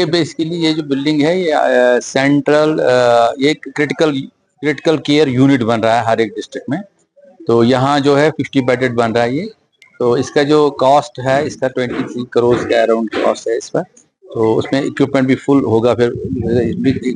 ये बेसिकली ये जो बिल्डिंग है ये सेंट्रल ये क्रिटिकल केयर यूनिट बन रहा है हर एक डिस्ट्रिक्ट में। तो यहाँ जो है 50 बेडेड बन रहा है ये। तो इसका जो कॉस्ट है इसका 23 करोड़ के अराउंड कॉस्ट है इसका। तो उसमें इक्विपमेंट भी फुल होगा, फिर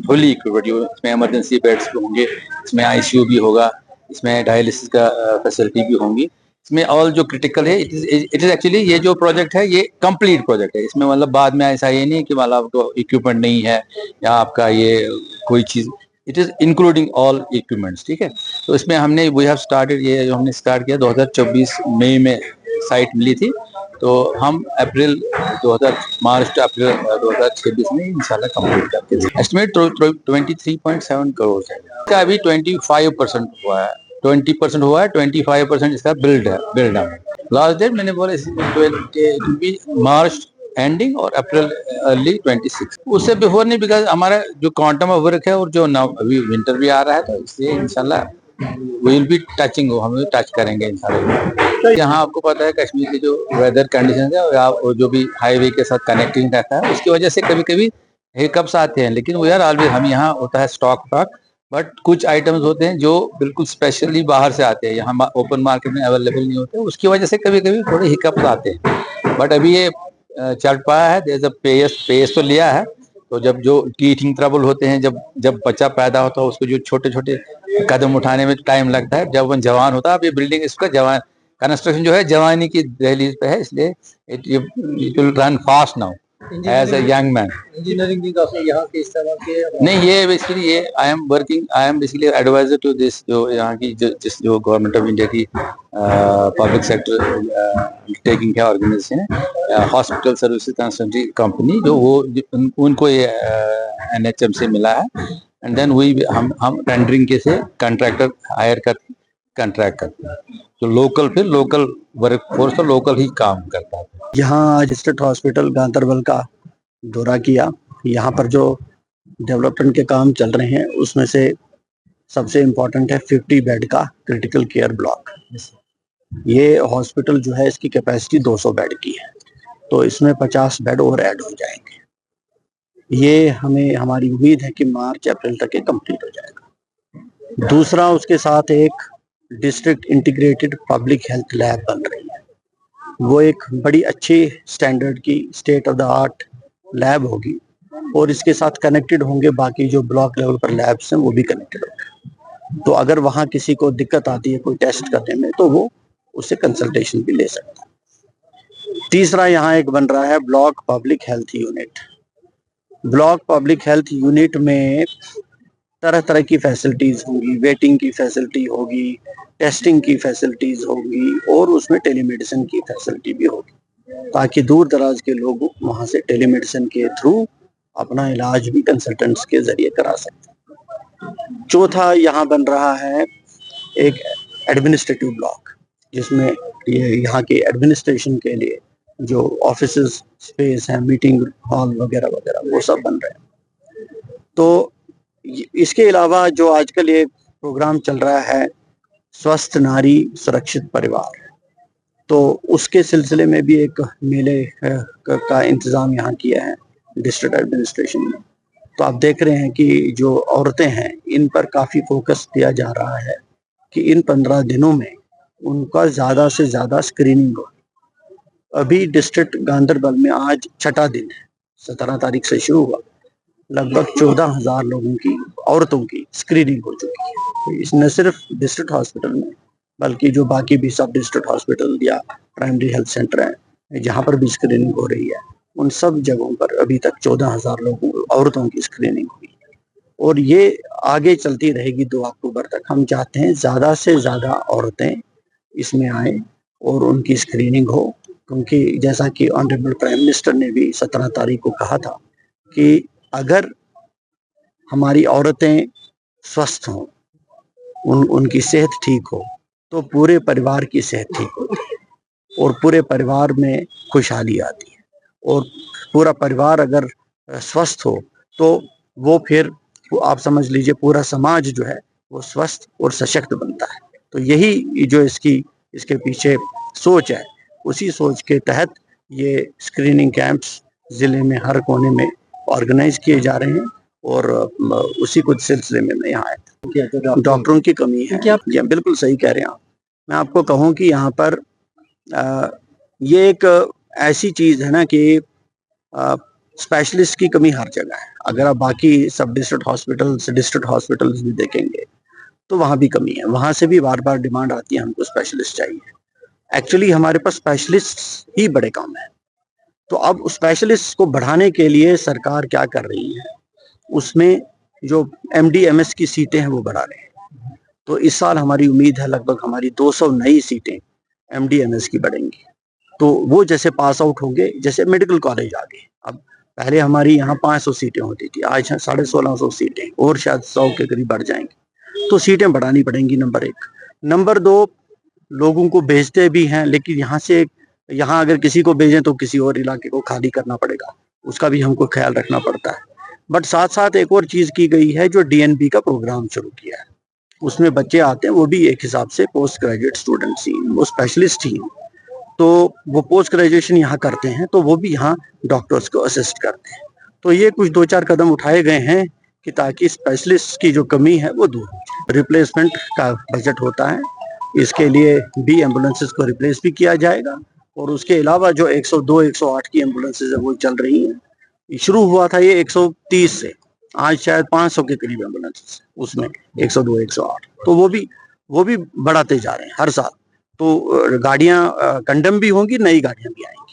फुली इक्विपमेंट, इसमें इमरजेंसी बेड्स भी होंगे, इसमें आईसीयू भी होगा, इसमें डायलिसिस का फैसिलिटी भी होंगी, इसमें ऑल जो क्रिटिकल है। इट इज एक्चुअली ये जो प्रोजेक्ट है ये कंप्लीट प्रोजेक्ट है। इसमें मतलब बाद में ऐसा ये नहीं कि मतलब आपको इक्विपमेंट नहीं है या आपका ये कोई चीज, it is including all equipments. ठीक है, तो इसमें हमने वी हैव स्टार्टेड, ये जो हमने स्टार्ट किया 2024 मई में साइट मिली थी। तो हम मार्च टू अप्रैल 2026 में इंशाल्लाह कंप्लीट करते हैं। एस्टिमेट 23.7 करोड़ है। इसका अभी 25% हुआ है, 20% हुआ है, 25% इसका बिल्ड है। लास्ट डेट मैंने बोला मार्च एंडिंग और अप्रैल अर्ली 26। उससे बिफोर नहीं, बिकॉज हमारा जो क्वांटम ऑफ वर्क है और जो अभी विंटर भी आ रहा है तो इसलिए इंशाल्लाह विल बी टचिंग, हम टच करेंगे इंशाल्लाह। तो यहाँ आपको पता है कश्मीर की जो वेदर कंडीशन है और जो भी हाईवे के साथ कनेक्टिंग रहता है उसकी वजह से कभी कभी हिकअप्स आते हैं, लेकिन वो यार ऑलवेज हम यहाँ होता है स्टॉक। बट कुछ आइटम्स होते हैं जो बिल्कुल स्पेशली बाहर से आते हैं, यहाँ ओपन मार्केट में अवेलेबल नहीं होते, उसकी वजह से कभी कभी थोड़े हिकअप्स आते हैं। बट अभी ये चल पाया है, देयर इज अ पेस तो लिया है। तो जब जो टीथिंग ट्रबल होते हैं, जब बच्चा पैदा होता है उसको जो छोटे छोटे कदम उठाने में टाइम लगता है, जब वो जवान होता है, अब ये बिल्डिंग इसका जवान कंस्ट्रक्शन जो है जवानी की दहलीज पे है, इसलिए it will run fast now as a young man. Engineering की काफी यहाँ के इस्तेमाल किए नहीं, ये बेसिकली ये I am basically advisor to this, जो यहाँ की जो गवर्नमेंट ऑफ इंडिया की पब्लिक सेक्टर टेकिंग है ऑर्गेनाइजेशन है, हॉस्पिटल सर्विसेज कंसल्टेंसी कंपनी, जो वो उनको ये एनएचएम से मिला है। एंड देन वही हम टेंडरिंग के से कॉन्ट्रैक्टर हायर करके कॉन्ट्रैक्ट करते हैं। तो लोकल वर्क फोर्स तो लोकल ही काम करता है। यहाँ डिस्ट्रिक्ट हॉस्पिटल गांधरबल का दौरा किया। यहाँ पर जो डेवलपमेंट के काम चल रहे हैं उसमें से सबसे इम्पोर्टेंट है 50 बेड का क्रिटिकल केयर ब्लॉक। ये हॉस्पिटल जो है इसकी कैपेसिटी 200 बेड की है, तो इसमें 50 बेड और ऐड हो जाएंगे। ये हमारी उम्मीद है कि मार्च अप्रैल तक ये कंप्लीट हो जाएगा। दूसरा, उसके साथ एक district integrated public health lab बन रही है। वो एक बड़ी अच्छी स्टैंडर्ड की state of the art lab होगी और इसके साथ कनेक्टेड होंगे बाकी जो ब्लॉक लेवल पर लैब्स हैं, वो भी कनेक्टेड होंगे। तो अगर वहाँ किसी को दिक्कत आती है कोई टेस्ट करने में तो वो उससे कंसल्टेशन भी ले सकता है। तीसरा, यहाँ एक बन रहा है block public health unit. Block public health unit में तरह तरह की फैसिलिटीज होंगी, वेटिंग की फैसिलिटी होगी, टेस्टिंग की फैसिलिटीज होगी और उसमें टेलीमेडिसिन की फैसिलिटी भी होगी, ताकि दूर दराज के लोग वहां से टेलीमेडिसिन के थ्रू अपना इलाज भी कंसल्टेंट्स के जरिए करा सकते हैं। चौथा, यहाँ बन रहा है एक एडमिनिस्ट्रेटिव ब्लॉक, जिसमें ये यहाँ के एडमिनिस्ट्रेशन के लिए जो ऑफिस स्पेस है, मीटिंग हॉल वगैरह वगैरह, वो सब बन रहे हैं। तो इसके अलावा जो आजकल ये प्रोग्राम चल रहा है स्वस्थ नारी सुरक्षित परिवार, तो उसके सिलसिले में भी एक मेले का इंतजाम यहाँ किया है डिस्ट्रिक्ट एडमिनिस्ट्रेशन ने। तो आप देख रहे हैं कि जो औरतें हैं इन पर काफी फोकस दिया जा रहा है कि इन 15 दिनों में उनका ज्यादा से ज्यादा स्क्रीनिंग हो। अभी डिस्ट्रिक्ट गांधरबल में आज 6ठा दिन है, 17 तारीख से शुरू हुआ, लगभग 14,000 लोगों की, औरतों की स्क्रीनिंग हो चुकी है। तो इस न सिर्फ डिस्ट्रिक्ट हॉस्पिटल में बल्कि जो बाकी भी सब डिस्ट्रिक्ट हॉस्पिटल या प्राइमरी हेल्थ सेंटर हैं जहाँ पर भी स्क्रीनिंग हो रही है, उन सब जगहों पर अभी तक 14,000 लोगों औरतों की स्क्रीनिंग हुई है और ये आगे चलती रहेगी 2 अक्टूबर तक। हम चाहते हैं ज़्यादा से ज़्यादा औरतें इसमें आए और उनकी स्क्रीनिंग हो, क्योंकि जैसा कि ऑनरेबल प्राइम मिनिस्टर ने भी 17 तारीख को कहा था कि अगर हमारी औरतें स्वस्थ हों, उनकी सेहत ठीक हो, तो पूरे परिवार की सेहत ठीक होती है और पूरे परिवार में खुशहाली आती है। और पूरा परिवार अगर स्वस्थ हो तो वो फिर आप समझ लीजिए पूरा समाज जो है वो स्वस्थ और सशक्त बनता है। तो यही जो इसके पीछे सोच है, उसी सोच के तहत ये स्क्रीनिंग कैंप्स जिले में हर कोने में ऑर्गेनाइज किए जा रहे हैं और उसी कुछ सिलसिले में मैं यहाँ आया था। डॉक्टरों की कमी है। जी बिल्कुल सही कह रहे हैं आप। मैं आपको कहूँ कि यहाँ पर ये एक ऐसी चीज है ना कि स्पेशलिस्ट की कमी हर जगह है। अगर आप बाकी सब डिस्ट्रिक्ट हॉस्पिटल्स भी देखेंगे तो वहाँ भी कमी है। वहाँ से भी बार बार डिमांड आती है हमको स्पेशलिस्ट चाहिए। एक्चुअली हमारे पास स्पेशलिस्ट ही बड़े कम है। तो अब स्पेशलिस्ट को बढ़ाने के लिए सरकार क्या कर रही है, उसमें जो MD-MS की सीटें हैं वो बढ़ा रहे हैं। तो इस साल हमारी उम्मीद है लगभग हमारी 200 नई सीटें MD-MS की बढ़ेंगी। तो वो जैसे पास आउट होंगे, जैसे मेडिकल कॉलेज आ गए, अब पहले हमारी यहाँ 500 सीटें होती थी, आज 1650 सीटें और शायद 100 के करीब बढ़ जाएंगी। तो सीटें बढ़ानी पड़ेंगी, नंबर 1। नंबर 2, लोगों को भेजते भी हैं, लेकिन यहाँ अगर किसी को भेजें तो किसी और इलाके को खाली करना पड़ेगा, उसका भी हमको ख्याल रखना पड़ता है। बट साथ साथ एक और चीज की गई है, जो DNB का प्रोग्राम शुरू किया है। उसमें बच्चे आते हैं, वो भी एक हिसाब से पोस्ट ग्रेजुएट स्टूडेंट्स ही, वो स्पेशलिस्ट ही हैं। तो वो पोस्ट ग्रेजुएशन यहाँ करते हैं, तो वो भी यहाँ डॉक्टर्स को असिस्ट करते हैं। तो ये कुछ 2-4 कदम उठाए गए हैं कि ताकि स्पेशलिस्ट की जो कमी है वो दूर हो जाए। रिप्लेसमेंट का बजट होता है, इसके लिए भी एम्बुलेंसेस को रिप्लेस भी किया जाएगा। और उसके अलावा जो 102, 108 की एम्बुलेंसेज है वो चल रही हैं। शुरू हुआ था ये 130 से, आज शायद 500 के करीब एम्बुलेंसेस उसमें 102, 108। तो वो भी बढ़ाते जा रहे हैं हर साल। तो गाड़ियां कंडम भी होंगी, नई गाड़ियां भी आएंगी।